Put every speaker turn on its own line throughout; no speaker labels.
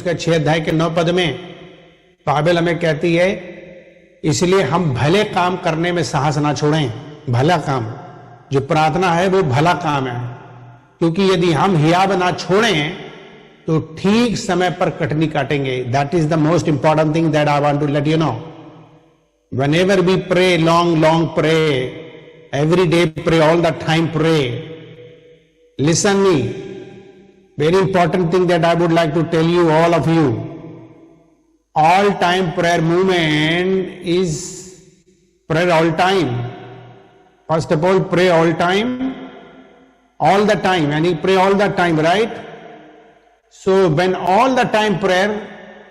उसका 6 अध्याय के 9 पद में बाइबल हमें कहती है, इसलिए हम भले काम करने में साहस ना छोड़ें। भला काम, जो प्रार्थना है वो भला काम है, क्योंकि यदि हम हियाब ना छोड़ें तो ठीक समय पर कटनी काटेंगे। That is the most important thing that I want to let you know. Whenever we pray, long pray, every day pray, all the time pray. Listen me, very important thing that I would like to tell you, all of you. All time prayer movement is prayer all time. First of all, pray all time, all the time, and you pray all the time, right? So when all the time prayer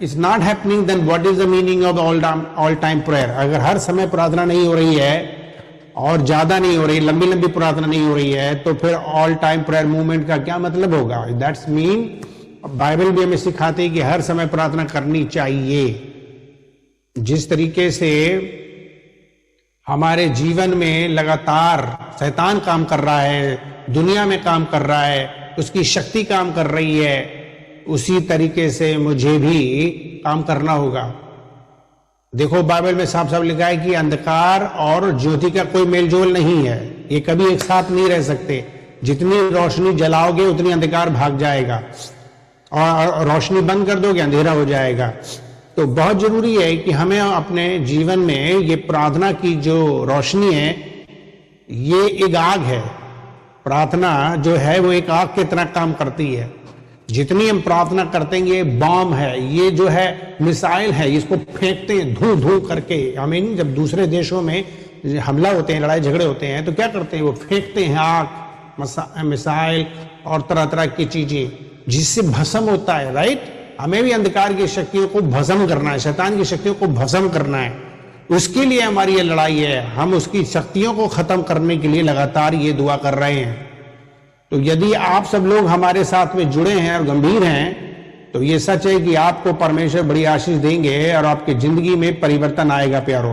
is not happening, then what is the meaning of all time prayer? अगर हर समय प्रार्थना नहीं हो रही है और ज्यादा नहीं हो रही, लंबी लंबी प्रार्थना नहीं हो रही है, तो फिर ऑल टाइम प्रेयर मूवमेंट का क्या मतलब होगा? दैट्स मीन बाइबल भी हमें सिखाती है कि हर समय प्रार्थना करनी चाहिए। जिस तरीके से हमारे जीवन में लगातार शैतान काम कर रहा है, दुनिया में काम कर रहा है, उसकी शक्ति काम कर रही है, उसी तरीके से मुझे भी काम करना होगा। देखो बाइबल में साफ साफ लिखा है कि अंधकार और ज्योति का कोई मेलजोल नहीं है, ये कभी एक साथ नहीं रह सकते। जितनी रोशनी जलाओगे उतनी अंधकार भाग जाएगा, और रोशनी बंद कर दोगे अंधेरा हो जाएगा। तो बहुत जरूरी है कि हमें अपने जीवन में ये प्रार्थना की जो रोशनी है, ये एक आग है। प्रार्थना जो है वो एक आग की तरह काम करती है। जितनी हम प्रार्थना करते हैं, ये बॉम्ब है, ये जो है मिसाइल है, इसको फेंकते हैं धू धू करके। आई मीन जब दूसरे देशों में हमला होते हैं, लड़ाई झगड़े होते हैं, तो क्या करते हैं? वो फेंकते हैं आग, मिसाइल और तरह तरह की चीजें, जिससे भस्म होता है, राइट? हमें भी अंधकार की शक्तियों को भस्म करना है, शैतान की शक्तियों को भस्म करना है। उसके लिए हमारी ये लड़ाई है। हम उसकी शक्तियों को खत्म करने के लिए लगातार ये दुआ कर रहे हैं। तो यदि आप सब लोग हमारे साथ में जुड़े हैं और गंभीर हैं, तो ये सच है कि आपको परमेश्वर बड़ी आशीष देंगे और आपकी जिंदगी में परिवर्तन आएगा प्यारो।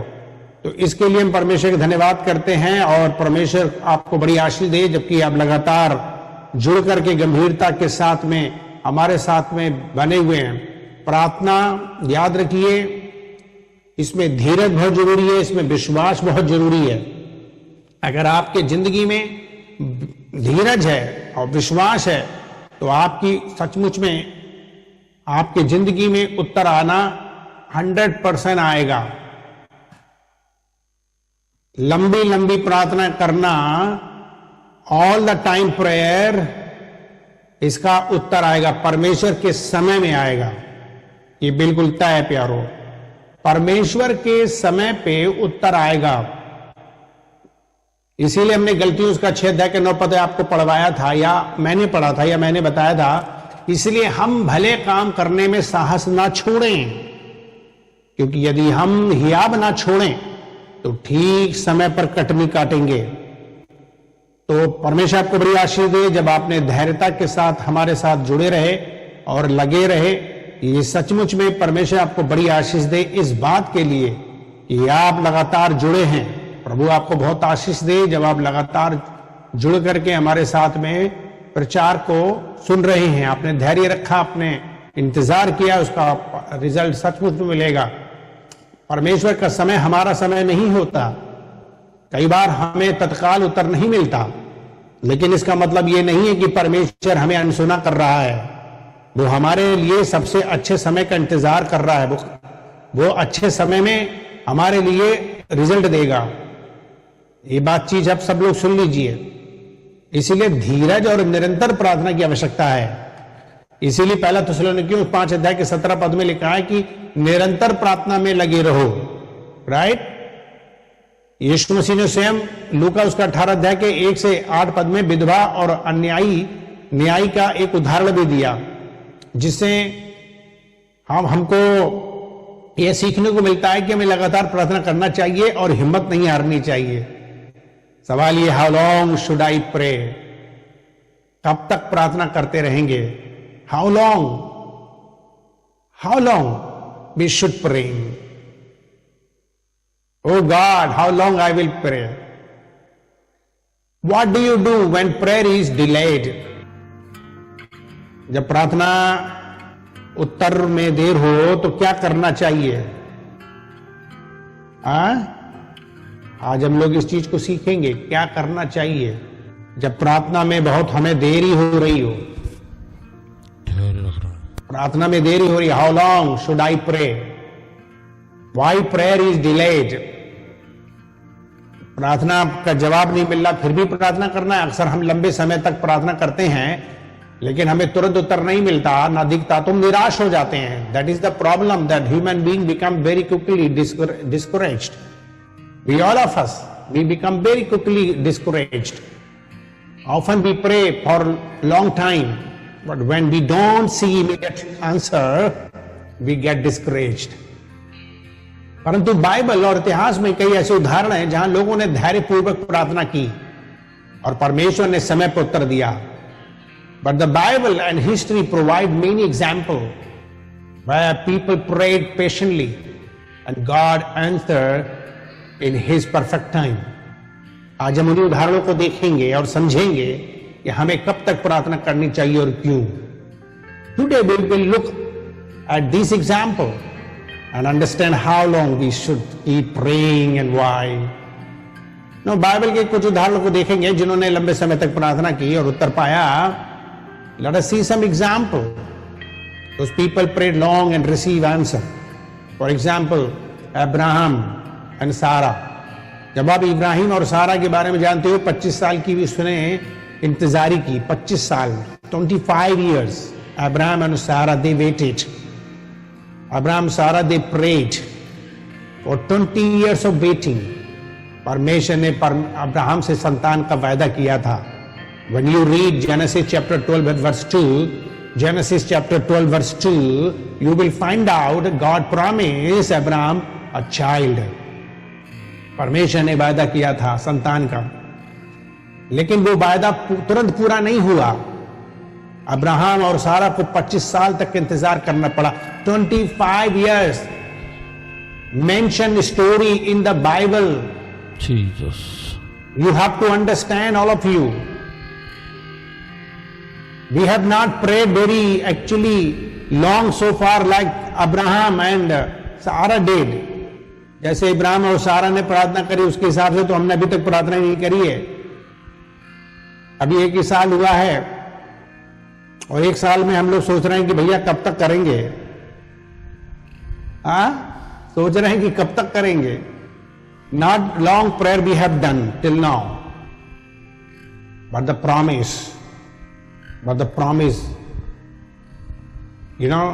तो इसके लिए हम परमेश्वर का धन्यवाद करते हैं, और परमेश्वर आपको बड़ी आशीष दे, जबकि आप लगातार जुड़ करके गंभीरता के साथ में हमारे साथ में बने हुए हैं। प्रार्थना याद रखिए, इसमें धीरज बहुत जरूरी है, इसमें विश्वास बहुत जरूरी है। अगर आपके जिंदगी में धीरज है और विश्वास है, तो आपकी सचमुच में आपकी जिंदगी में उत्तर आना 100% आएगा। लंबी लंबी प्रार्थना करना, ऑल द टाइम प्रेयर, इसका उत्तर आएगा, परमेश्वर के समय में आएगा। ये बिल्कुल तय है प्यारो, परमेश्वर के समय पे उत्तर आएगा। इसीलिए हमने गलतियों उसका 6 अध्याय के 9 पद आपको पढ़वाया था, या मैंने पढ़ा था, या मैंने बताया था। इसलिए हम भले काम करने में साहस ना छोड़ें, क्योंकि यदि हम हियाब ना छोड़ें तो ठीक समय पर कटनी काटेंगे। तो परमेश्वर आपको बड़ी आशीष दे, जब आपने धैर्यता के साथ हमारे साथ जुड़े रहे और लगे रहे। ये सचमुच में परमेश्वर आपको बड़ी आशीष दे इस बात के लिए कि आप लगातार जुड़े हैं। प्रभु आपको बहुत आशीष दे, जब आप लगातार जुड़ करके हमारे साथ में प्रचार को सुन रहे हैं। आपने धैर्य रखा, आपने इंतजार किया, उसका रिजल्ट सचमुच में मिलेगा। परमेश्वर का समय हमारा समय नहीं होता, कई बार हमें तत्काल उत्तर नहीं मिलता, लेकिन इसका मतलब ये नहीं है कि परमेश्वर हमें अनसुना कर रहा है। वो हमारे लिए सबसे अच्छे समय का इंतजार कर रहा है। वो अच्छे समय में हमारे लिए रिजल्ट देगा। ये बात चीज आप सब लोग सुन लीजिए। इसीलिए धीरज और निरंतर प्रार्थना की आवश्यकता है। इसीलिए पहला थिस्सलुनीकियों 5 अध्याय के 17 पद में लिखा है कि निरंतर प्रार्थना में लगे रहो, राइट? यीशु मसीह ने स्वयं लूका उसका 18 अध्याय के 1 से 8 पद में विधवा और अन्यायी न्यायी का एक उदाहरण भी दिया, जिससे हमको यह सीखने को मिलता है कि हमें लगातार प्रार्थना करना चाहिए और हिम्मत नहीं हारनी चाहिए। सवाल ये, how long should I pray? कब तक प्रार्थना करते रहेंगे? How long we should pray? Oh God, how long I will pray? What do you do when prayer is delayed? जब प्रार्थना उत्तर में देर हो तो क्या करना चाहिए? आज हम लोग इस चीज को सीखेंगे, क्या करना चाहिए जब प्रार्थना में बहुत हमें देरी हो रही हो। प्रार्थना में देरी हो रही, how long should I pray? Why prayer is delayed? प्रार्थना का जवाब नहीं मिल रहा फिर भी प्रार्थना करना है। अक्सर हम लंबे समय तक प्रार्थना करते हैं लेकिन हमें तुरंत उत्तर नहीं मिलता, ना दिखता, तो हम निराश हो जाते हैं। That is the problem, that human being become very quickly discouraged. We all of us, we become very quickly discouraged. Often we pray for a long time, but when we don't see immediate answer, we get discouraged. परंतु Bible और इतिहास में कई ऐसे उदाहरण हैं जहां लोगों ने धैर्यपूर्वक प्रार्थना की और परमेश्वर ने समय पर उत्तर दिया। But the Bible and history provide many examples where people prayed patiently and God answered in His perfect time. आज हम उन्हीं उदाहरणों को देखेंगे और समझेंगे कि हमें कब तक प्रार्थना करनी चाहिए और क्यों। Today we will look at this example and understand how long we should keep praying and why. No, Bible के कुछ उदाहरणों को देखेंगे जिन्होंने लंबे समय तक प्रार्थना की और उत्तर पाया। Let us see some example. Those people prayed long and received answer. For example, Abraham and Sarah. जब आप इब्राहिम और सारा के बारे में जानते हो, 25 साल की भी उसने इंतजारी की। 25 साल, 25 years. Abraham and Sarah, they waited. Abraham, Sarah, they prayed for 20 years of waiting. परमेश्वर ने अब्राहम से संतान का वायदा किया था। When you read Genesis chapter 12 verse 2, Genesis chapter 12 verse 2, you will find out God promised Abraham a child. परमेश्वर ने वायदा किया था संतान का, लेकिन वो वायदा तुरंत पूरा नहीं हुआ। अब्राहम और सारा को 25 साल तक इंतजार करना पड़ा। 25 years mentioned story in the Bible.
Jesus.
You have to understand, all of you. We have not prayed very actually long so far like Abraham and Sarah did. जैसे इब्राहिम और सारा ने प्रार्थना करी उसके हिसाब से तो हमने अभी तक प्रार्थना नहीं करी है। अभी 1 ही साल हुआ है और 1 साल में हम लोग सोच रहे हैं कि भैया कब तक करेंगे। सोच रहे हैं कि कब तक करेंगे। Not long prayer we have done till now, but the promise you know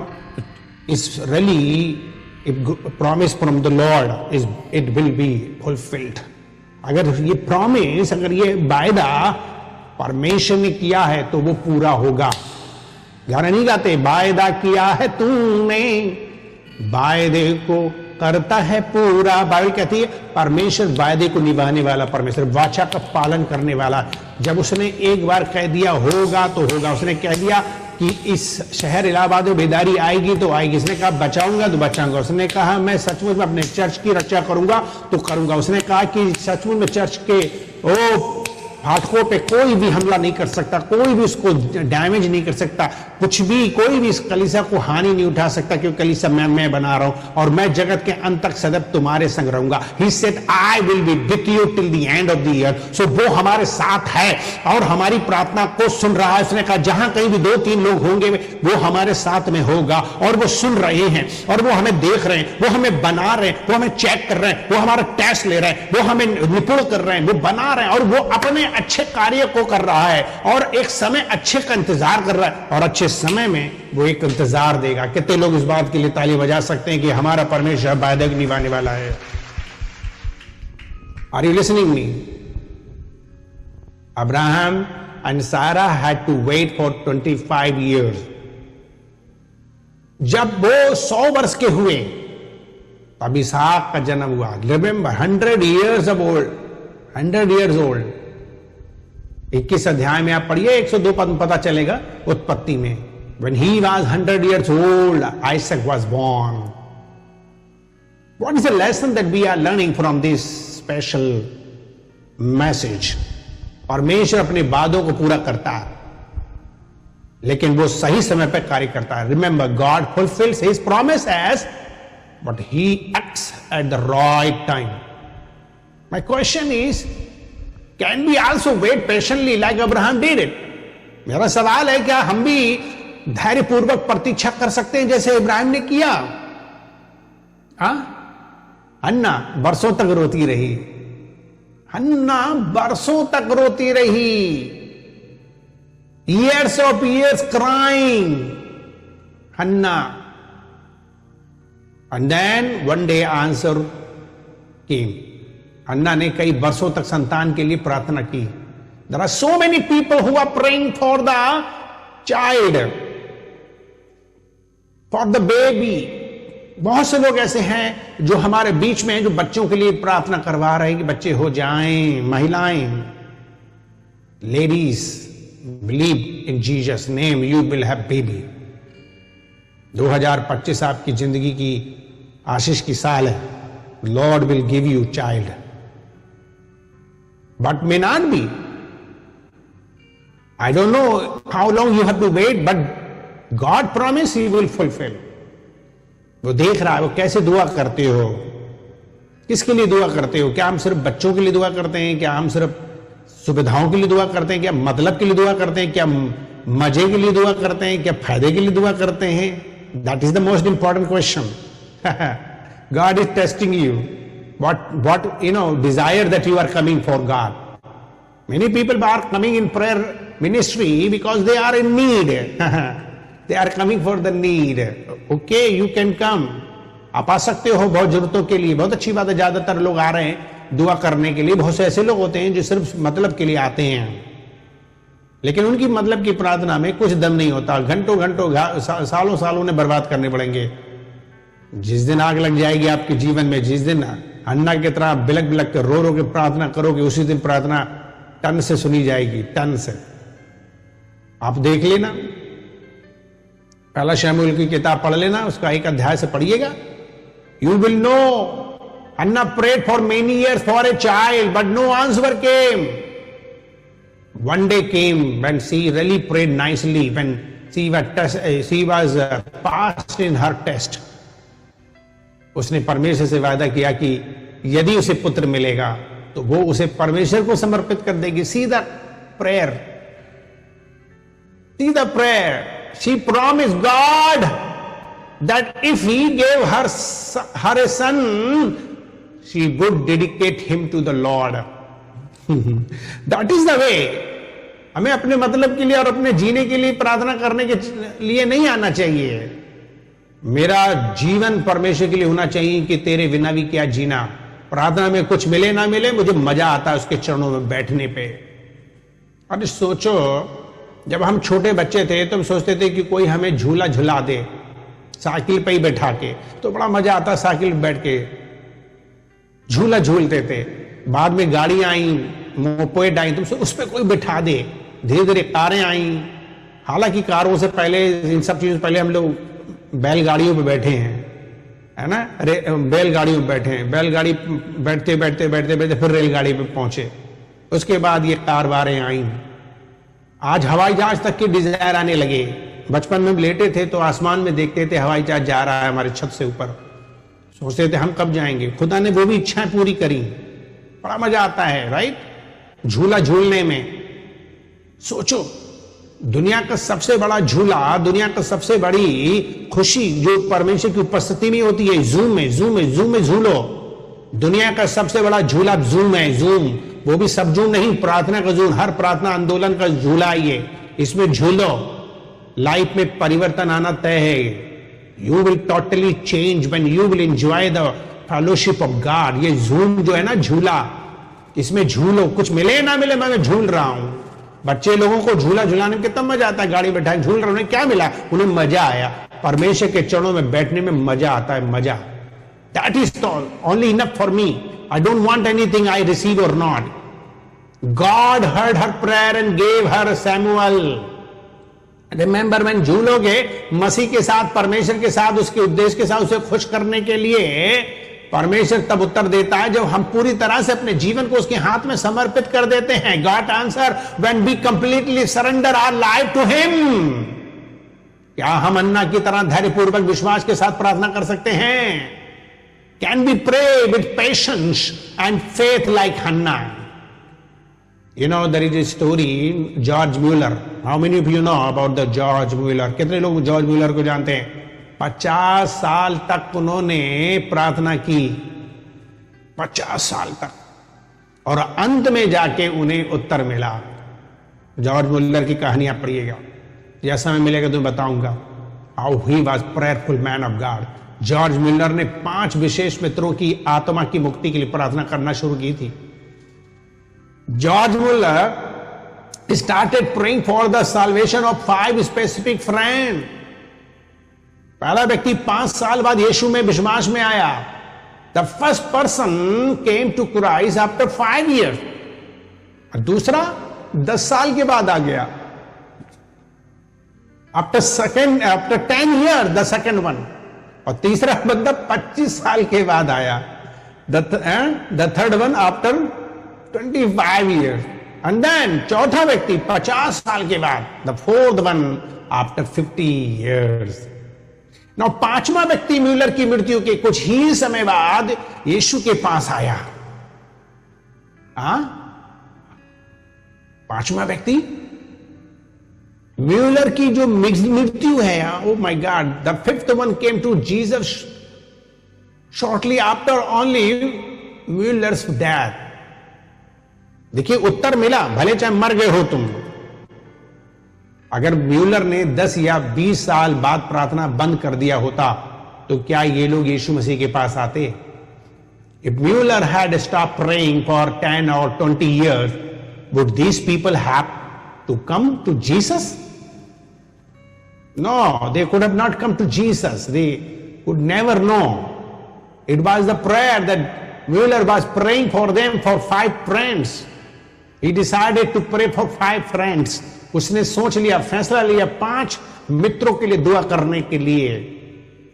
is really promise from the Lord is it will be fulfilled. अगर ये प्रॉमिस, अगर ये वायदा परमेश्वर ने किया है तो वो पूरा होगा। गाना नहीं गाते, वायदा किया है तूने, वायदे को करता है पूरा। बाइबल कहती है परमेश्वर वायदे को निभाने वाला, परमेश्वर वाचा का पालन करने वाला। जब उसने एक बार कह दिया होगा तो होगा। उसने कह दिया कि इस शहर इलाहाबाद में बेदारी आएगी तो आएगी। उसने कहा बचाऊंगा तो बचाऊंगा। उसने कहा मैं सचमुच में अपने चर्च की रक्षा करूंगा तो करूंगा। उसने कहा कि सचमुच में चर्च के फाटकों पे कोई भी हमला नहीं कर सकता, कोई भी उसको डैमेज नहीं कर सकता, कुछ भी, कोई भी इस कलीसिया को हानि नहीं उठा सकता, क्योंकि कलीसिया मैं बना रहा हूं और मैं जगत के अंत तक सदैव तुम्हारे संग रहूंगा। He said, I will be with you till the end of the year. So वो हमारे साथ है और हमारी प्रार्थना को सुन रहा है। उसने कहा जहां कहीं भी 2-3 लोग होंगे वो हमारे साथ में होगा और वो सुन रहे हैं और वो हमें देख रहे हैं, वो हमें बना रहे हैं, वो हमें चेक कर रहे हैं, वो हमारा टेस्ट ले रहे हैं, वो हमें निपुण कर रहे हैं, वो बना रहे हैं और वो अपने अच्छे कार्य को कर रहा है और एक समय अच्छे का इंतजार कर रहा है और अच्छे समय में वो एक इंतजार देगा। कितने लोग इस बात के लिए ताली बजा सकते हैं कि हमारा परमेश्वर वायदा निभाने वाला है? Are you listening me? Abraham and Sarah had to wait for 25 years। जब वो 100 वर्ष के हुए तब इसहाक का जन्म हुआ। Remember 100 years of old, 100 years old। 21 अध्याय में आप पढ़िए, 102 पद पता चलेगा उत्पत्ति में। When he was 100 years old, Isaac was born. What is the lesson that we are learning from this special message? परमेश्वर अपने वादों को पूरा करता है। लेकिन वो सही समय पर कार्य करता है. Remember, God fulfils his promises but he acts at the right time. My question is, can we also wait patiently like Abraham did it? मेरा सवाल है, क्या हम भी धैर्यपूर्वक प्रतीक्षा कर सकते हैं जैसे इब्राहिम ने किया? हन्ना बरसों तक रोती रही. हन्ना बरसों तक रोती रही. Years of years crying, Hannah. And then one day answer came. हन्ना ने कई वर्षों तक संतान के लिए प्रार्थना की. There are so many people who are praying for the child, for the baby. बहुत से लोग ऐसे हैं जो हमारे बीच में हैं, जो बच्चों के लिए प्रार्थना करवा रहे हैं कि बच्चे हो जाएं. महिलाएं, ladies, believe in Jesus name, you will have baby. 2025 आपकी जिंदगी की आशीष की साल है. Lord will give you child, but may not be. I don't know how long you have to wait, but God promise He will fulfill. वो देख रहा है, वो कैसे दुआ करते हो, किसके लिए दुआ करते हो? क्या हम सिर्फ बच्चों के लिए दुआ करते हैं? क्या हम सिर्फ सुविधाओं के लिए दुआ करते हैं? क्या मतलब के लिए दुआ करते हैं? क्या मजे के लिए दुआ करते हैं? क्या फायदे के लिए दुआ करते हैं? That is the most important question. God is testing you. what desire that you are coming for God. Many people are coming in prayer ministry because they are in need. They are coming for the need. Okay, you can come. आप आ सकते हो बहुत जरूरतों के लिए. बहुत अच्छी बात है. ज्यादातर लोग आ रहे हैं दुआ करने के लिए. बहुत से ऐसे लोग होते हैं जो सिर्फ मतलब के लिए आते हैं, लेकिन उनकी मतलब की प्रार्थना में कुछ दम नहीं होता. घंटों घंटों सालों सालों ने बर्बाद करने पड़ेंगे. जिस दिन आग लग जाएगी आपके जीवन में, जिस दिन हन्ना की तरह बिलक बिलक के रो के प्रार्थना करोगे, उसी दिन प्रार्थना टन से सुनी जाएगी. टन से. आप देख लेना, पहला शमूएल की किताब पढ़ लेना, उसका एक अध्याय से पढ़िएगा. You will know. Hannah prayed for many years for a child, but no answer came. One day came when she really prayed nicely, when she was passed in her test. उसने परमेश्वर से वादा किया कि यदि उसे पुत्र मिलेगा तो वो उसे परमेश्वर को समर्पित कर देगी. See the prayer. See the prayer. She promised God that if He gave her a son, she would dedicate him to the Lord. That is the way. हमें अपने मतलब के लिए और अपने जीने के लिए प्रार्थना करने के लिए नहीं आना चाहिए. मेरा जीवन परमेश्वर के लिए होना चाहिए कि तेरे बिना भी क्या जीना. प्रार्थना में कुछ मिले ना मिले, मुझे मजा आता है उसके चरणों में बैठने पे. अरे सोचो, जब हम छोटे बच्चे थे तो हम सोचते थे कि कोई हमें झूला झुला दे, साइकिल पे ही बैठा के, तो बड़ा मजा आता. साइकिल पे बैठ के झूला झूलते थे. बाद में गाड़ियां आई, मोपेड आई, तुमसे उस पर कोई बिठा दे. धीरे धीरे कारें आई. हालांकि कारों से पहले, इन सब चीजों से पहले हम लोग बैलगाड़ियों पे बैठे हैं, है ना. बैलगाड़ियों में बैठे हैं. बैलगाड़ी बैठते बैठते बैठते बैठते फिर रेलगाड़ी पे पहुंचे. उसके बाद ये कार वारें आई. आज हवाई जहाज तक के डिजायर आने लगे. बचपन में लेटे थे तो आसमान में देखते थे हवाई जहाज जा रहा है हमारे छत से ऊपर. सोचते थे हम कब जाएंगे. खुदा ने वो भी इच्छाएं पूरी करी. बड़ा मजा आता है, राइट, झूला झूलने में. सोचो, दुनिया का सबसे बड़ा झूला, दुनिया का सबसे बड़ी खुशी जो परमेश्वर की उपस्थिति में होती है, जूम में झूलो. दुनिया का सबसे बड़ा झूला जूम है. जूम, वो भी सब जूम नहीं, प्रार्थना का जूम. हर प्रार्थना आंदोलन का झूला ये. इसमें झूलो. लाइफ में परिवर्तन आना तय है. You will totally change when you will enjoy the fellowship of God. ये झूम जो है ना, झूला, इसमें झूलो. कुछ मिले ना मिले, मैं झूल रहा हूं. बच्चे लोगों को झूला झूलाने में कितना मजा आता है. गाड़ी बैठा झूल रहा. उन्हें क्या मिला? उन्हें मजा आया. परमेश्वर के चरणों में बैठने में मजा आता है. मजा. That is only enough for me. I don't want anything I receive or not. God heard her prayer and gave her Samuel. Remember, मैं झूलोगे मसीह के साथ, परमेश्वर के साथ, उसके उद्देश्य के साथ, उसे खुश करने के लिए परमेश्वर तब उत्तर देता है जब हम पूरी तरह से अपने जीवन को उसके हाथ में समर्पित कर देते हैं। God answer when we completely surrender our life to him. क्या हम अन्ना की तरह धैर्यपूर्वक विश्वास के साथ प्रार्थना कर सकते हैं? Can we pray with patience and faith like Hannah? You know, there is a story, George Mueller. How many of you know about the George Mueller? कितने लोग जॉर्ज म्यूलर को जानते हैं? 50 साल तक उन्होंने प्रार्थना की, 50 साल तक, और अंत में जाके उन्हें उत्तर मिला। जॉर्ज म्यूलर की कहानी आप पढ़िएगा, जैसा मैं मिलेगा तो बताऊंगा। How he was prayerful man of God. George Muller ने 5 विशेष मित्रों की आत्मा की मुक्ति के लिए प्रार्थना करना शुरू की थी। George Mueller started praying for the salvation of 5 specific friends. पहला व्यक्ति 5 साल बाद यीशु में विश्वास में आया। The first person came to Christ after 5 years. और दूसरा 10 साल के बाद आ गया। After 10 years, the second one. और तीसरा बंदा 25 साल के बाद आया। The third one after 25 years. And then चौथा व्यक्ति 50 साल के बाद, the fourth one after 50 years. Now पांचवा व्यक्ति म्यूलर की मृत्यु के कुछ ही समय बाद यीशु के पास आया। पांचवा व्यक्ति म्यूलर की जो मृत्यु है, oh my God, the fifth one came to Jesus shortly after only Mueller's death. देखिए उत्तर मिला, भले चाहे मर गए हो तुम। अगर म्यूलर ने 10 या 20 साल बाद प्रार्थना बंद कर दिया होता तो क्या ये लोग यीशु मसीह के पास आते? If Mueller had stopped praying for 10 or 20 years, would these people have to come to Jesus? No, they could have not come to Jesus. They would never know. It was the prayer that Mueller was praying for them for 5 friends. He decided to pray for 5 friends. उसने सोच लिया, फैसला लिया 5 मित्रों के लिए दुआ करने के लिए।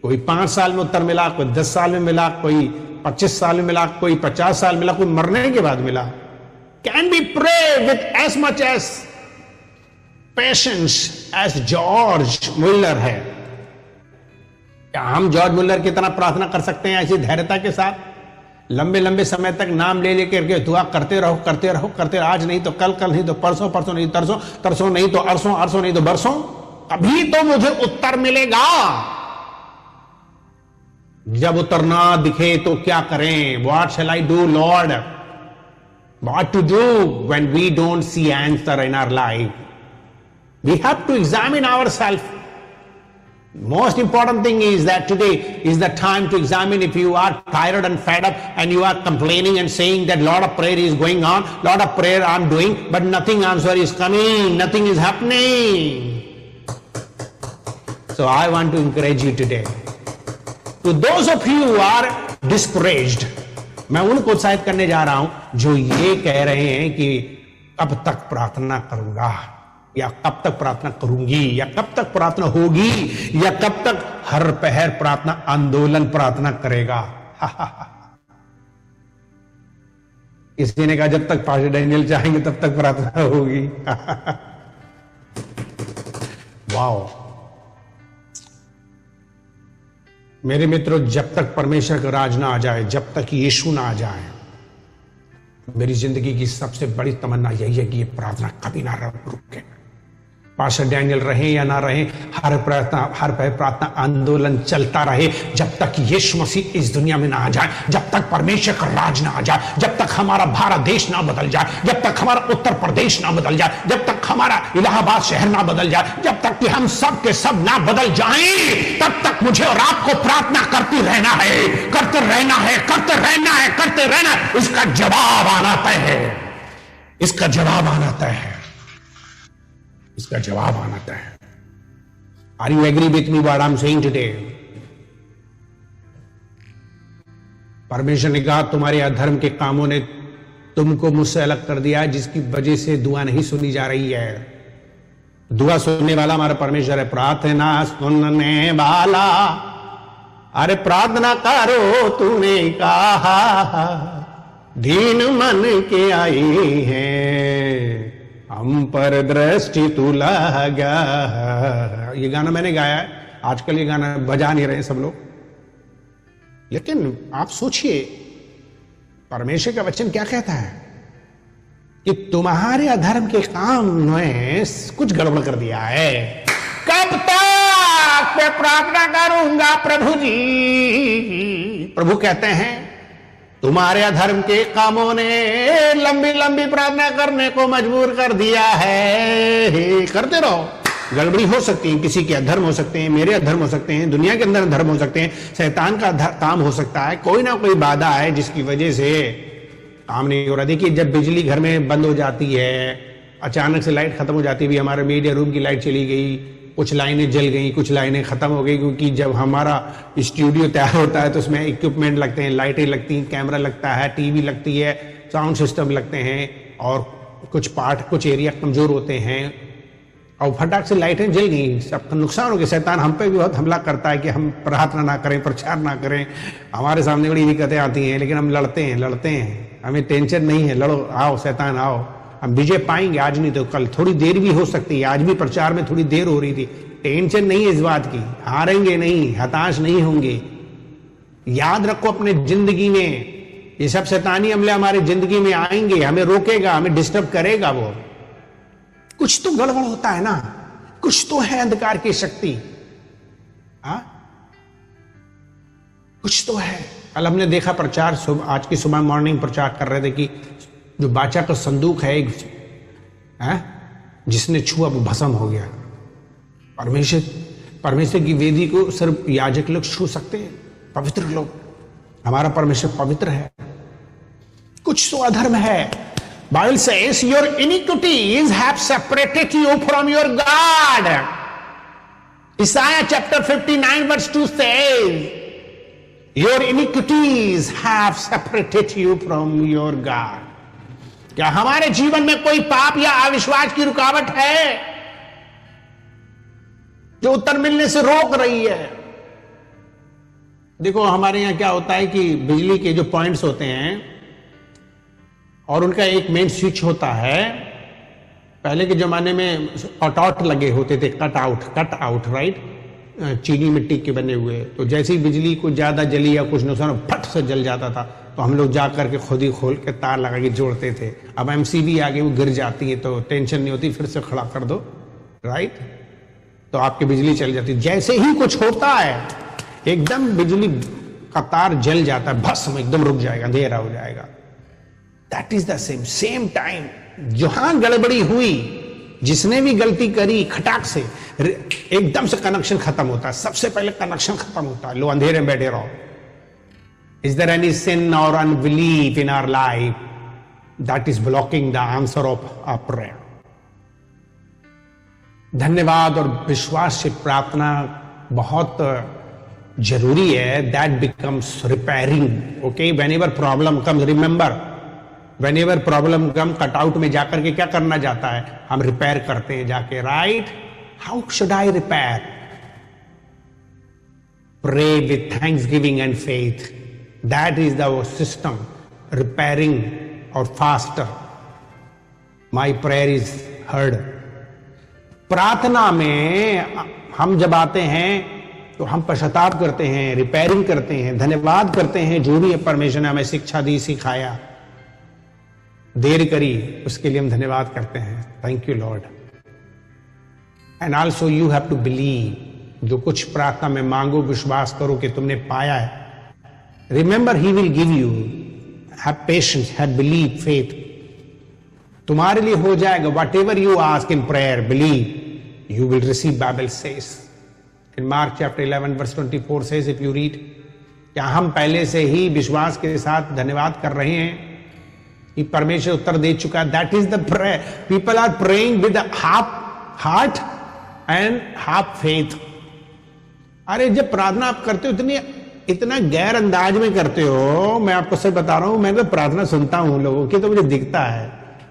कोई 5 साल में उत्तर मिला, कोई 10 साल में मिला, कोई 25 साल में मिला, कोई 50 साल मिला, कोई मरने के बाद मिला। Can we pray with as much as patience as George Mueller है? क्या हम जॉर्ज मुल्लर की तरह प्रार्थना कर सकते हैं ऐसी धैर्यता के साथ? लंबे लंबे समय तक नाम ले लेकर के दुआ करते रहो, करते रहो, करते रहो। आज नहीं तो कल, कल नहीं तो परसों, परसों नहीं तो तरसों, तरसों नहीं तो अरसों, अरसों नहीं तो बरसों। अभी तो मुझे उत्तर मिलेगा। जब उत्तर ना दिखे तो क्या करें? What shall I do, Lord? What to do when we don't see answer in our life? We have to examine ourselves. Most important thing is that today is the time to examine. If you are tired and fed up and you are complaining and saying that lot of prayer is going on, lot of prayer I'm doing, but nothing answer is coming, nothing is happening. So I want to encourage you today. To those of you who are discouraged, मैं उनको उत्साहित करने जा रहा हूं जो ये कह रहे हैं कि कब तक प्रार्थना करूंगा, या कब तक प्रार्थना करूंगी, या कब तक प्रार्थना होगी, या कब तक हर पहर प्रार्थना आंदोलन प्रार्थना करेगा। किसी ने कहा जब तक पास्टर डैनियल चाहेंगे तब तक प्रार्थना होगी। वाओ मेरे मित्रों, जब तक परमेश्वर का राज ना आ जाए, जब तक यीशु ना आ जाए, मेरी जिंदगी की सबसे बड़ी तमन्ना यही है कि ये प्रार्थना कभी ना रुके। पास्टर डैनियल रहे या ना रहे, हर प्रार्थना आंदोलन चलता रहे जब तक यीशु मसीह इस दुनिया में ना आ जाए, जब तक परमेश्वर का राज ना आ जाए, जब तक हमारा भारत देश ना बदल जाए, जब तक हमारा उत्तर प्रदेश ना बदल जाए, जब तक हमारा इलाहाबाद शहर ना बदल जाए, जब तक कि हम सब के सब ना बदल जाएं, तब तक मुझे और आपको प्रार्थना करते रहना है, करते रहना है, करते रहना है, करते रहना है। इसका जवाब आना तय है, इसका जवाब आना तय है, इसका जवाब आना तय है। Are you agree with me what I'm saying today? परमेश्वर ने कहा तुम्हारे अधर्म के कामों ने तुमको मुझसे अलग कर दिया है, जिसकी वजह से दुआ नहीं सुनी जा रही है। दुआ सुनने वाला हमारा परमेश्वर है, प्रार्थना सुनने वाला अरे प्रार्थना करो तूने कहा, दीन मन के आई है, हम पर दृष्टि तू लगा। ये गाना मैंने गाया है, आजकल ये गाना बजा नहीं रहे सब लोग, लेकिन आप सोचिए परमेश्वर का वचन क्या कहता है कि तुम्हारे अधर्म के काम ने कुछ गड़बड़ कर दिया है। कब तक मैं प्रार्थना करूंगा प्रभु जी? प्रभु कहते हैं तुम्हारे अधर्म के कामों ने लंबी लंबी प्रार्थना करने को मजबूर कर दिया है। करते रहो, गड़बड़ी हो सकती है, किसी के अधर्म हो सकते हैं, मेरे अधर्म हो सकते हैं, दुनिया के अंदर अधर्म हो सकते हैं, शैतान का काम हो सकता है, कोई ना कोई बाधा है जिसकी वजह से काम नहीं हो रहा। देखिए जब बिजली घर में बंद हो जाती है, अचानक से लाइट खत्म हो जाती है, भी हमारे मीडिया रूम की लाइट चली गई, कुछ लाइनें जल गई, कुछ लाइनें खत्म हो गई, क्योंकि जब हमारा स्टूडियो तैयार होता है तो उसमें इक्विपमेंट लगते हैं, लाइटें लगती हैं, कैमरा लगता है, टीवी लगती है, साउंड सिस्टम लगते हैं, और कुछ एरिया कमजोर होते हैं, और फटाक से लाइटें जल गई, सबका नुकसान हो गया। शैतान हम पे भी बहुत हमला करता है कि हम प्रार्थना ना करें, प्रचार ना करें, हमारे सामने बड़ी दिक्कतें आती हैं, लेकिन हम लड़ते हैं, हमें टेंशन नहीं है, लड़ो, आओ शैतान आओ, हम विजय पाएंगे, आज नहीं तो कल, थोड़ी देर भी हो सकती है, आज भी प्रचार में थोड़ी देर हो रही थी, टेंशन नहीं है इस बात की, हारेंगे नहीं, हताश नहीं होंगे। याद रखो अपने जिंदगी में ये सब शैतानी हमले हमारी जिंदगी में आएंगे, हमें रोकेगा, हमें डिस्टर्ब करेगा, वो कुछ तो गड़बड़ होता है ना, कुछ तो है अंधकार की शक्ति, कुछ तो है। कल हमने देखा प्रचार, आज की सुबह मॉर्निंग प्रचार कर रहे थे कि जो बाचा का संदूक है, जिसने छुआ वो भस्म हो गया। परमेश्वर की वेदी को सिर्फ याजक लोग छू सकते हैं, पवित्र लोग। हमारा परमेश्वर पवित्र है, कुछ तो अधर्म है। Bible says your iniquities have separated you from your God. Isaiah chapter 59 verse 2 says your iniquities have separated you from your God. क्या हमारे जीवन में कोई पाप या अविश्वास की रुकावट है जो उत्तर मिलने से रोक रही है? देखो हमारे यहां क्या होता है कि बिजली के जो पॉइंट्स होते हैं और उनका एक मेन स्विच होता है। पहले के जमाने में कट आउट लगे होते थे, कट आउट राइट, चीनी मिट्टी के बने हुए। तो जैसे ही बिजली को ज्यादा जली या कुछ नुकसान फट से जल जाता था तो हम लोग जा करके खुद ही खोल के तार लगा के जोड़ते थे। अब एमसीबी आ गई, वो गिर जाती है तो टेंशन नहीं होती, फिर से खड़ा कर दो राइट, तो आपकी बिजली चल जाती है। जैसे ही कुछ होता है एकदम बिजली का तार जल जाता है, भस्म एकदम रुक जाएगा, अंधेरा हो जाएगा। That is the same time जहां गड़बड़ी हुई, जिसने भी गलती करी, खटाक से एकदम से कनेक्शन खत्म होता है, सबसे पहले कनेक्शन खत्म होता है, लो अंधेरे में बैठे रहो। इज देयर एनी सिन और unbelief in our life that is blocking the answer of our prayer? धन्यवाद और विश्वास से प्रार्थना बहुत जरूरी है। That becomes repairing. Okay, whenever problem comes, remember whenever problem come, cutout में जाकर के क्या करना जाता है, हम रिपेयर करते हैं जाके, right? How should I repair? Pray with thanksgiving and faith, that is the system, repairing और faster. My prayer is heard. प्रार्थना में हम जब आते हैं तो हम पश्चाताप करते हैं, रिपेयरिंग करते हैं, धन्यवाद करते हैं जो भी परमेश्वर ने हमें शिक्षा दी, सिखाया, देर करी, उसके लिए हम धन्यवाद करते हैं। Thank you Lord. And also you have to believe. जो कुछ प्रार्थना में मांगो, विश्वास करो कि तुमने पाया है। Remember he will give you. Have patience, have believe, faith. तुम्हारे लिए हो जाएगा। Whatever you ask in prayer, believe you will receive. Bible says in Mark chapter 11 verse 24 says, if you read, क्या हम पहले से ही विश्वास के साथ धन्यवाद कर रहे हैं कि परमेश्वर उत्तर दे चुका है? That is the prayer. People are praying with half heart and half faith. अरे जब प्रार्थना आप करते हो इतना गैर अंदाज में करते हो, मैं आपको सच बता रहा हूं, मैं तो प्रार्थना सुनता हूं लोगों की तो मुझे दिखता है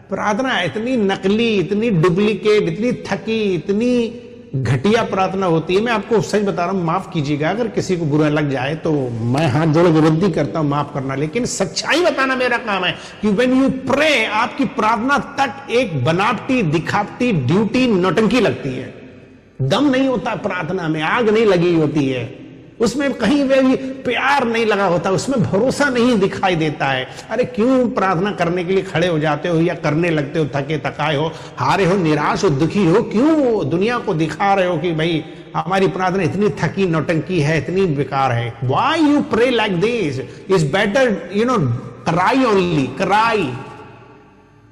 प्रार्थना इतनी नकली, इतनी डुप्लीकेट, इतनी थकी, इतनी घटिया प्रार्थना होती है। मैं आपको सच बता रहा हूं, माफ कीजिएगा अगर किसी को बुरा लग जाए तो मैं हाथ जोड़ के विनती करता हूं माफ करना, लेकिन सच्चाई बताना मेरा काम है कि व्हेन यू प्रे, आपकी प्रार्थना तक एक बनावटी, दिखावटी, ड्यूटी, नौटंकी लगती है। दम नहीं होता प्रार्थना में, आग नहीं लगी होती है उसमें, कहीं भी प्यार नहीं लगा होता, उसमें भरोसा नहीं दिखाई देता है। अरे क्यों प्रार्थना करने के लिए खड़े हो जाते हो या करने लगते हो, थके थकाए हो, हारे हो, निराश हो, दुखी हो, क्यों दुनिया को दिखा रहे हो कि भाई हमारी प्रार्थना इतनी थकी नौटंकी है, इतनी बेकार है? Why you pray like this? Is better cry only, cry.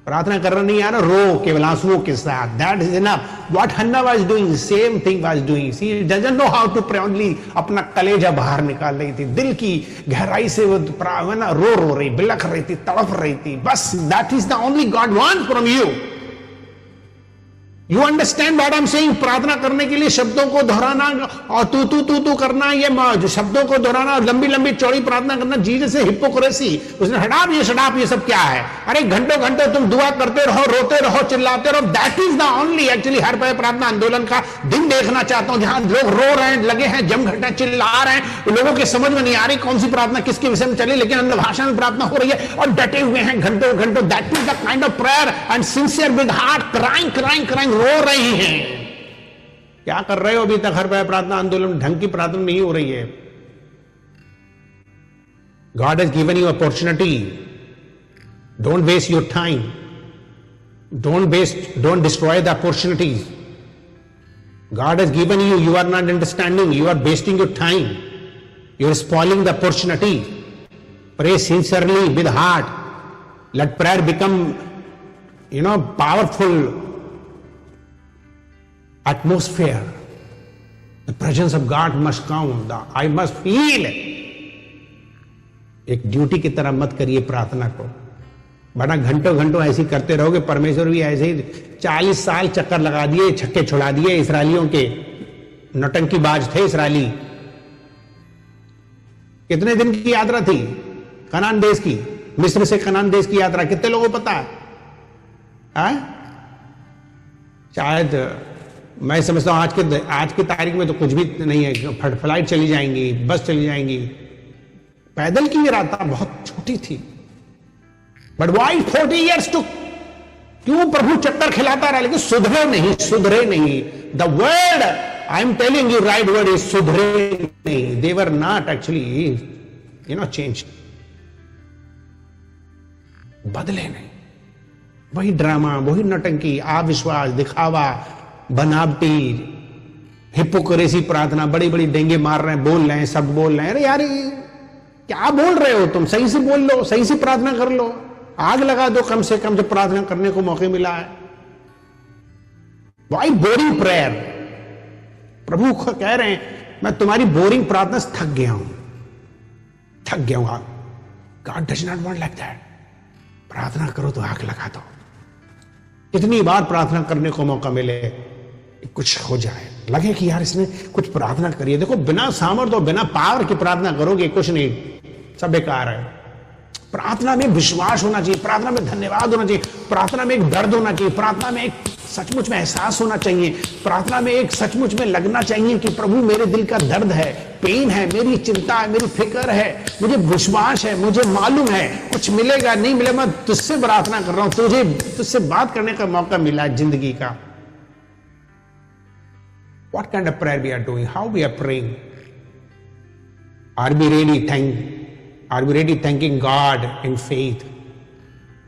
प्रार्थना करना नहीं आ रहा, रो केवल आंसुओं के साथ, that is enough. What Hannah was doing, same thing was doing. She doesn't know how to pray, only अपना कलेजा बाहर निकाल रही थी, दिल की गहराई से वो रो रही, बिलख रही थी, तड़प रही थी। बस that is the only God wants from you. You understand what I am saying? प्रार्थना करने के लिए शब्दों को दोहराना और तू करना, ये शब्दों को दोहराना, लंबी लंबी चौड़ी प्रार्थना करना, जीसस से हिपोक्रेसी, उसने हटाप ये सब क्या है? अरे घंटों घंटों तुम दुआ करते रहो, रोते रहो, चिल्लाते रहो, that is the only actually हर पय प्रार्थना आंदोलन का दिन देखना चाहता हूं, जहां लोग रो रहे हैं, लगे हैं, जम घटा चिल्ला रहे हैं, लोगों के समझ में नहीं आ रही कौन सी प्रार्थना किसके विषय में चले, लेकिन अन्य भाषा में प्रार्थना हो रही है और डटे हुए हैं घंटों घंटों। That is the kind of prayer and sincere with heart, crying रो रही हैं। क्या कर रहे हो अभी तक? हर प्रार्थना आंदोलन ढंग की प्रार्थना नहीं हो रही है। God has given you opportunity, don't waste your time, don't destroy the opportunities. God has given you, you are not understanding, you are wasting your time, you are spoiling the opportunity. Pray sincerely with heart, let prayer become powerful atmosphere. The presence of God must come. I must feel. एक duty की तरह मत करिए प्रार्थना को, बड़ा घंटों घंटों ऐसी करते रहोगे। परमेश्वर भी ऐसे ही 40 साल चक्कर लगा दिए, छक्के छुड़ा दिए इसराइलियों के। नौटंकी बाज थे इसराइली। कितने दिन की यात्रा थी कनान देश की? मिस्र से कनान देश की यात्रा कितने लोगों को पता है? शायद मैं समझता हूं आज की तारीख में तो कुछ भी नहीं है। फ्लाइट चली जाएंगी, बस चली जाएंगी। पैदल की रास्ता बहुत छोटी थी। बट वाई 40 years टू, क्यों प्रभु चक्कर खिलाता रहा, लेकिन सुधरे नहीं। The word I am telling you, right word is सुधरे नहीं। दे वर नॉट एक्चुअली चेंज, बदले नहीं। वही ड्रामा, वही नौटंकी, अविश्वास, दिखावा, बनावटी, हिपोक्रेसी प्रार्थना, बड़ी बड़ी डेंगे मार रहे हैं, बोल रहे हैं, सब बोल रहे हैं। अरे यार क्या बोल रहे हो तुम? सही से बोल लो, सही से प्रार्थना कर लो, आग लगा दो कम से कम, जब प्रार्थना करने को मौके मिला है। Y boring prayer? प्रभु कह रहे हैं मैं तुम्हारी बोरिंग प्रार्थना से थक गया हूं। God does not want like that. प्रार्थना करो तो आग लगा दो। कितनी बार प्रार्थना करने को मौका मिले, कुछ हो जाए, लगे कि यार इसने कुछ प्रार्थना करिए। देखो बिना सामर्थ्य और बिना पावर की प्रार्थना करोगे कुछ नहीं, सब बेकार है। प्रार्थना में विश्वास होना चाहिए, प्रार्थना में धन्यवाद होना चाहिए, प्रार्थना में एक दर्द होना चाहिए, प्रार्थना में एक सचमुच में एहसास होना चाहिए, प्रार्थना में एक सचमुच में लगना चाहिए कि प्रभु मेरे दिल का दर्द है, पेन है, मेरी चिंता है, मेरी फिक्र है, मुझे विश्वास है, मुझे मालूम है कुछ मिलेगा नहीं मिलेगा, मैं तुझसे प्रार्थना कर रहा हूं, तुझसे बात करने का मौका मिला है जिंदगी का। What kind of prayer we are doing? How we are praying? Are we really thanking God in faith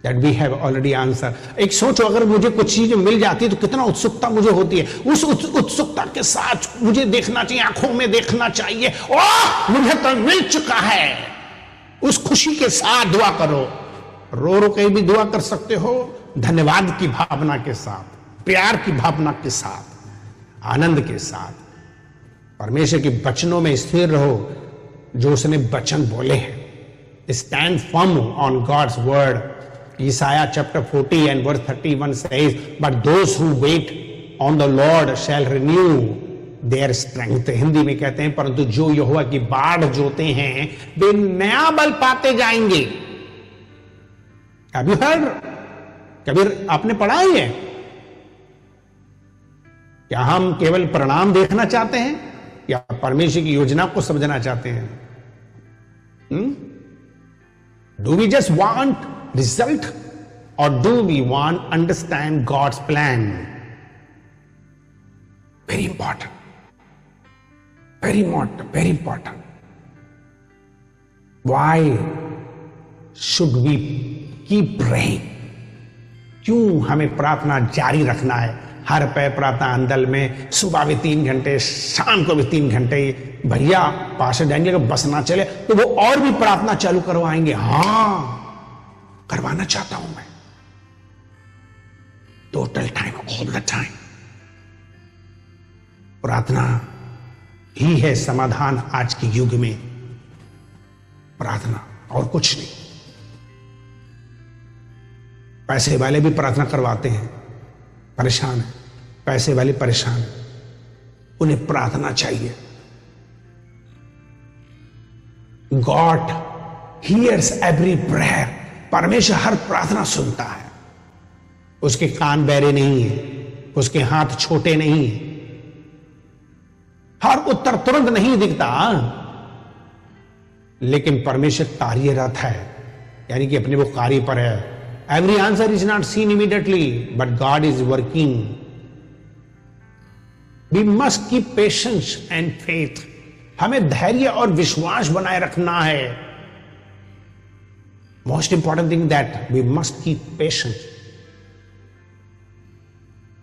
that we have already answered? एक सोचो, अगर मुझे कुछ चीज मिल जाती है तो कितना उत्सुकता मुझे होती है। उस उत्सुकता के साथ मुझे देखना चाहिए, आंखों में देखना चाहिए, ओह मुझे तो मिल चुका है। उस खुशी के साथ दुआ करो। रो रो के भी दुआ कर सकते हो, धन्यवाद की भावना के साथ, प्यार की भावना के साथ, आनंद के साथ। परमेश्वर के वचनों में स्थिर रहो, जो उसने वचन बोले हैं। Stand firm on God's word. Isaiah chapter 40 and verse 31 says, but those who wait on the Lord shall renew their strength. Hindi में कहते हैं, परंतु जो यहोवा की बाढ़ जोते हैं वे नया बल पाते जाएंगे। Have you heard? कबीर आपने पढ़ा ही है? क्या हम केवल परिणाम देखना चाहते हैं या परमेश्वर की योजना को समझना चाहते हैं? Do we just want result और do we want understand God's plan? Very important, very important, very important. Why should we keep praying? क्यों हमें प्रार्थना जारी रखना है? हर पै प्रार्थना अंदल में, सुबह भी 3 घंटे, शाम को भी 3 घंटे. भैया पास्टर डैनियल को बस ना चले तो वो और भी प्रार्थना चालू करवाएंगे. हां, करवाना चाहता हूं मैं. Total time, all the time. प्रार्थना ही है समाधान आज के युग में. प्रार्थना और कुछ नहीं. पैसे वाले भी प्रार्थना करवाते हैं, परेशान है. पैसे वाले परेशान है, उन्हें प्रार्थना चाहिए. God hears every prayer. परमेश्वर हर प्रार्थना सुनता है. उसके कान बहरे नहीं है, उसके हाथ छोटे नहीं है. हर उत्तर तुरंत नहीं दिखता, लेकिन परमेश्वर कार्यरत है, यानी कि अपने वो कार्य पर है. Every answer is not seen immediately, but God is working. We must keep patience and faith. हमें धैर्य और विश्वास बनाए रखना है. Most important thing that we must keep patience.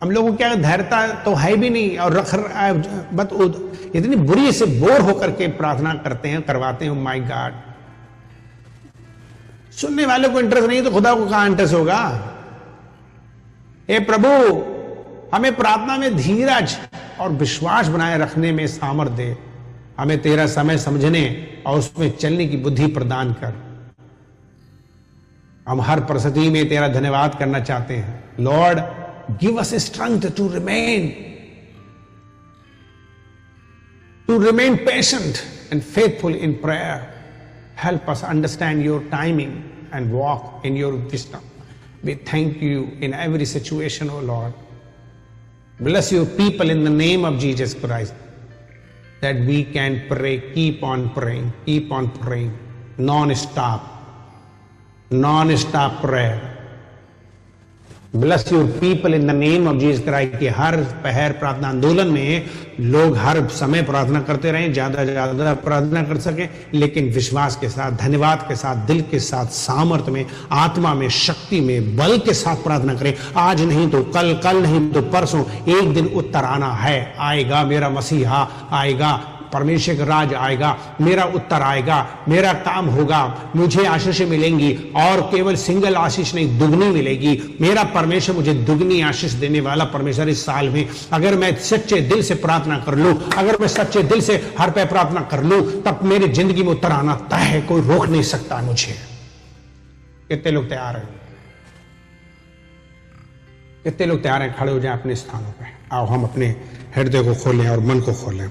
हम लोगों को क्या धैर्यता तो है भी नहीं और बस इतनी बुरी से बोर होकर के प्रार्थना करते हैं, करवाते हैं. माय गॉड, सुनने वाले को इंटरेस्ट नहीं तो खुदा को कहां इंटरेस्ट होगा? हे प्रभु, हमें प्रार्थना में धीरज और विश्वास बनाए रखने में सामर्थ्य दे. हमें तेरा समय समझने और उसमें चलने की बुद्धि प्रदान कर. हम हर परिस्थिति में तेरा धन्यवाद करना चाहते हैं. Lord, give us strength to remain patient and faithful in prayer. Help us understand your timing and walk in your wisdom. We thank you in every situation, O Lord. Bless your people in the name of Jesus Christ, that we can pray, keep on praying, non-stop prayer. Bless your people in the name of Jesus Christ. कि हर पहर प्रार्थना आंदोलन में लोग हर समय प्रार्थना करते रहें, ज्यादा ज्यादा प्रार्थना कर सकें, लेकिन विश्वास के साथ, धन्यवाद के साथ, दिल के साथ, सामर्थ्य में, आत्मा में, शक्ति में, बल के साथ प्रार्थना करें. आज नहीं तो कल, कल नहीं तो परसों, एक दिन उत्तर आना है. आएगा मेरा मसीहा, आएगा परमेश्वर का राज, आएगा मेरा उत्तर, आएगा मेरा काम होगा, मुझे आशीष मिलेंगी. और केवल सिंगल आशीष नहीं, दुगनी मिलेगी. मेरा परमेश्वर मुझे दुगनी आशीष देने वाला परमेश्वर इस साल में. अगर मैं सच्चे दिल से प्रार्थना कर लूं, अगर मैं सच्चे दिल से हर पे प्रार्थना कर लूं, तब मेरी जिंदगी में उत्तर आना तय है. कोई रोक नहीं सकता मुझे. कितने लोग तैयार हैं? कितने लोग तैयार हैं? खड़े हो जाएं अपने स्थानों पर. आओ हम अपने हृदय को खोलें और मन को खोलें.